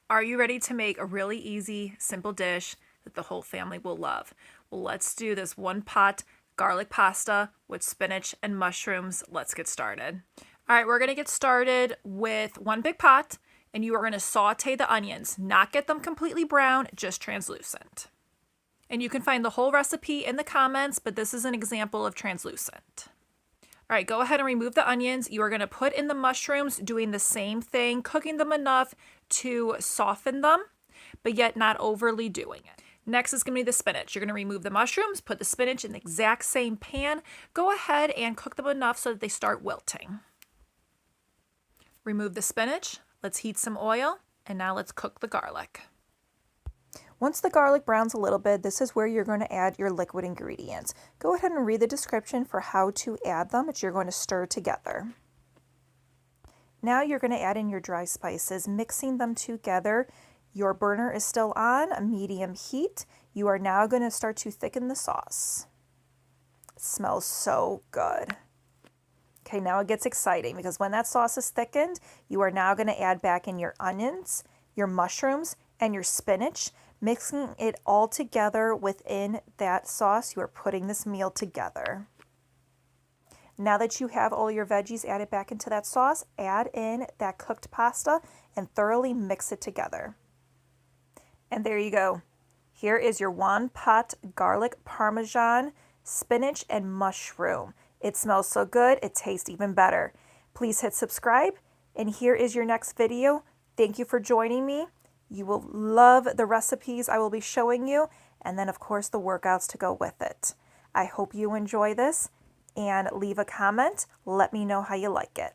Are you ready to make a really easy, simple dish that the whole family will love? Well, let's do this one pot garlic pasta with spinach and mushrooms. Let's get started. All right, we're gonna get started with one big pot, and you are gonna saute the onions, not get them completely brown, just translucent. And you can find the whole recipe in the comments, but this is an example of translucent. All right, go ahead and remove the onions. You are going to put in the mushrooms, doing the same thing, cooking them enough to soften them, but yet not overly doing it. Next is going to be the spinach. You're going to remove the mushrooms, put the spinach in the exact same pan. Go ahead and cook them enough so that they start wilting. Remove the spinach. Let's heat some oil, and now let's cook the garlic. Once the garlic browns a little bit, this is where you're going to add your liquid ingredients. Go ahead and read the description for how to add them, which you're going to stir together. Now you're going to add in your dry spices, mixing them together. Your burner is still on a medium heat. You are now going to start to thicken the sauce. It smells so good. Okay, now it gets exciting because when that sauce is thickened, you are now going to add back in your onions, your mushrooms, and your spinach. Mixing it all together within that sauce, you are putting this meal together. Now that you have all your veggies added back into that sauce, add in that cooked pasta and thoroughly mix it together. And there you go. Here is your one pot garlic parmesan, spinach, and mushroom. It smells so good, it tastes even better. Please hit subscribe, and here is your next video. Thank you for joining me. You will love the recipes I will be showing you, and then of course the workouts to go with it. I hope you enjoy this, and leave a comment. Let me know how you like it.